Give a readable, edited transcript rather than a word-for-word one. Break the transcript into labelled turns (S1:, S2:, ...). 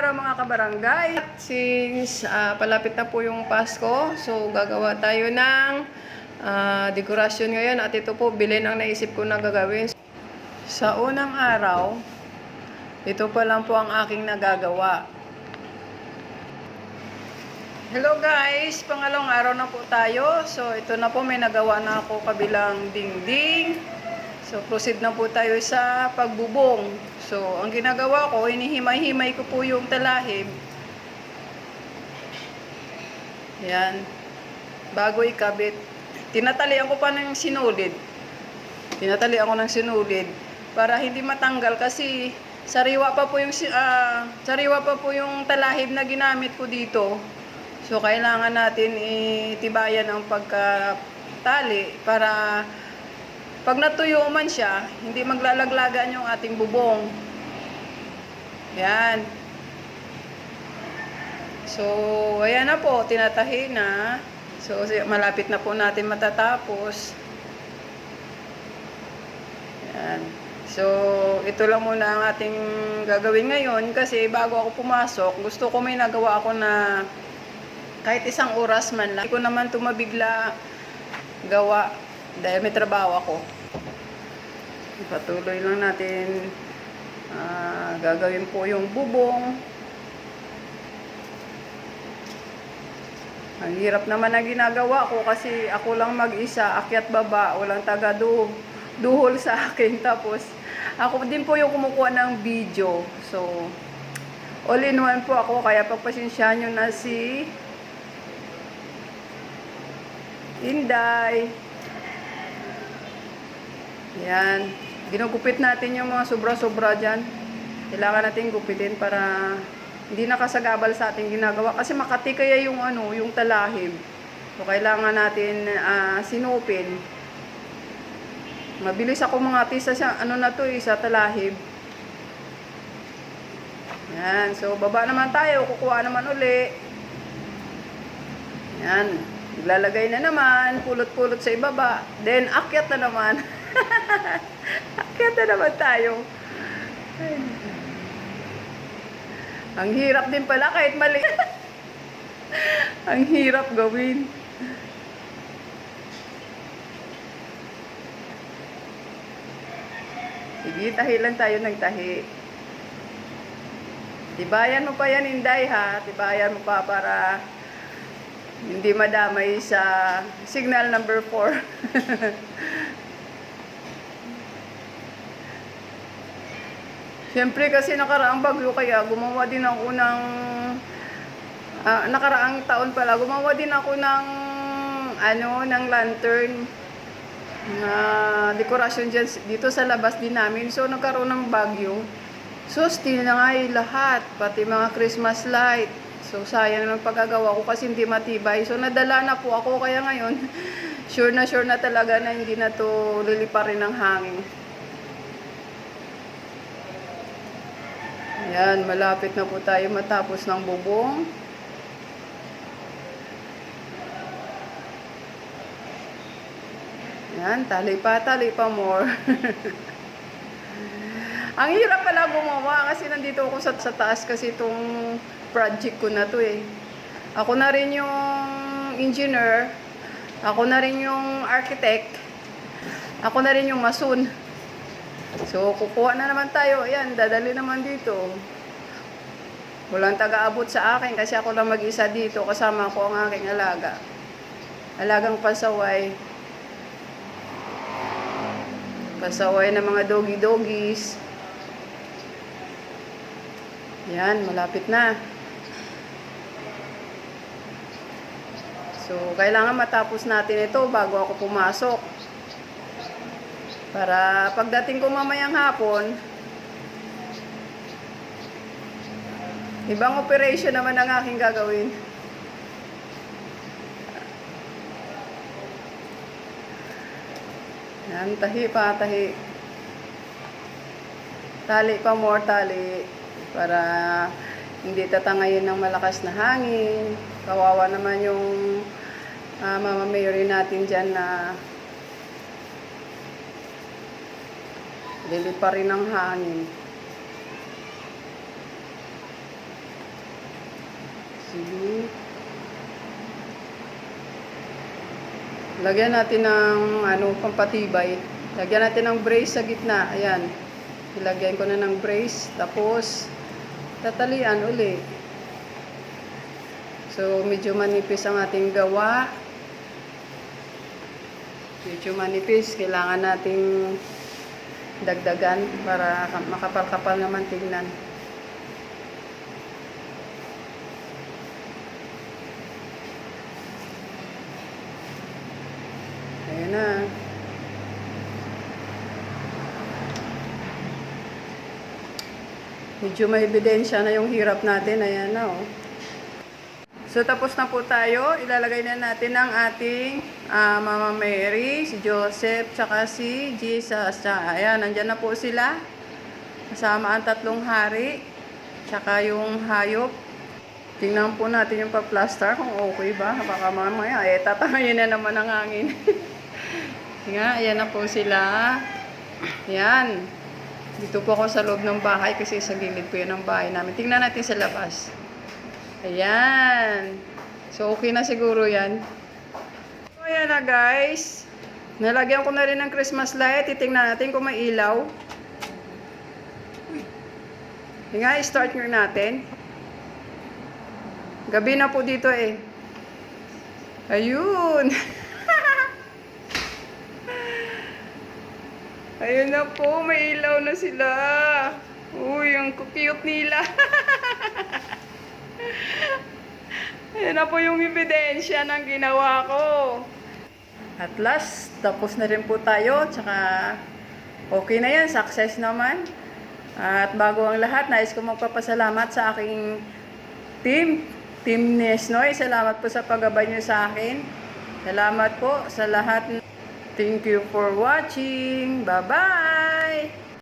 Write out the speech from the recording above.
S1: araw mga kabarangay. Since palapit na po yung Pasko, so gagawa tayo ng dekorasyon ngayon. At ito po, bilhin ang naisip ko na gagawin. Sa unang araw, ito pa lang po ang aking nagagawa. Hello guys! Pangalawang araw na po tayo. So ito na po, may nagawa na ako kabilang dingding. So proceed na po tayo sa pagbubong. So ang ginagawa ko, hinihimay-himay ko po yung talahib. Yan. Bago ikabit. Tinatalian ko pa ng sinulid. Tinatalian ko ng sinulid para hindi matanggal kasi sariwa pa po yung talahib na ginamit ko dito. So kailangan natin itibayan ang pagkatali para pag natuyo man siya, hindi maglalaglagan yung ating bubong. Yan. So, ayan na po, tinatahi na. So, malapit na po natin matatapos. Yan. So, ito lang muna ang ating gagawin ngayon kasi bago ako pumasok, gusto ko may nagawa ako na kahit isang oras man lang. Hindi ko naman tumabigla gawa dahil may trabaho ako. Patuloy lang natin gagawin po yung bubong. Ang hirap naman na ginagawa ko kasi ako lang mag-isa, akyat baba, walang taga-duhol sa akin. Tapos ako din po yung kumukuha ng video. So all in one po ako, kaya pagpasensyahan nyo na si Inday. Yan. Ginugupit natin yung mga sobra-sobra dyan. Kailangan natin gupitin para hindi nakasagabal sa ating ginagawa. Kasi makati kaya yung yung talahib. So, kailangan natin sinupin. Mabilis ako mga tisa siya. Sa talahib. Yan. So, baba naman tayo. Kukuha naman uli. Yan. Naglalagay na naman. Pulot-pulot sa ibaba. Then, akyat na naman. Akyat na naman tayo. Ang hirap din pala kahit mali. Ang hirap gawin. Sige, tahi lang tayo ng tahi. Tibayan mo pa yan, Inday, ha? Tibayan mo pa para hindi madamay sa signal number 4. Siyempre kasi nakaraang bagyo kaya gumawa din ako ng nakaraang taon pala gumawa din ako ng ng lantern na dekorasyon dyan, dito sa labas din namin. So nagkaroon ng bagyo. So still na nga lahat, pati mga Christmas light. So sayang ng paggagawa ko kasi hindi matibay. So nadala na po ako kaya ngayon sure na talaga na hindi na to liliparin ng hangin. Yan, malapit na po tayo matapos ng bubong. Yan, tali pa more. Ang hirap pala gumawa kasi nandito ako sa taas kasi itong project ko na to eh. Ako na rin yung engineer, ako na rin yung architect, ako na rin yung mason. So, kukuha na naman tayo. Ayan, dadali naman dito. Walang taga-abot sa akin kasi ako lang mag-isa dito. Kasama ko ang aking alaga. Alagang pasaway. Pasaway ng mga doggy-doggies. Yan, malapit na. So, kailangan matapos natin ito bago ako pumasok. Para pagdating ko mamayang hapon, ibang operation naman ang aking gagawin. Yan, tahi pa, tahi. Tali pa more, tali. Para hindi tatangayin ng malakas na hangin. Kawawa naman yung mama Mary natin dyan na lilipa rin ng hangin. Sige. Lagyan natin ng pampatibay. Lagyan natin ng brace sa gitna. Ayan. Ilagyan ko na ng brace. Tapos, tatalian uli. So, medyo manipis ang ating gawa. Medyo manipis. Kailangan nating dagdagan para makapal-kapal naman tingnan. Ayan na. Medyo may ebidensya na yung hirap natin. Ayan na, oh. So, tapos na po tayo. Ilalagay na natin ang ating Mama Mary, si Joseph, tsaka si Jesus. Ayan, nandyan na po sila. Kasama ang tatlong hari, tsaka yung hayop. Tingnan po natin yung pa-plaster kung okay ba. Baka mamaya, tatamayin na naman ang hangin. Nga, ayan na po sila. Ayan. Dito po ako sa loob ng bahay kasi sa gilid po yun ang bahay namin. Tingnan natin sa labas. Ayan. So, okay na siguro yan. So, ayan na guys. Nalagyan ko na rin ng Christmas light. Titingnan natin kung may ilaw. Nga, start nyo natin. Gabi na po dito eh. Ayun. Ayun na po, may ilaw na sila. Uy, ang cute nila. Ayun na po yung ebidensya ng ginawa ko. At last, tapos na rin po tayo. Tsaka, okay na yan. Success naman. At bago ang lahat, nais ko magpapasalamat sa aking Team Nesnoy. Salamat po sa paggabay niyo sa akin. Salamat po sa lahat. Thank you for watching. Bye-bye!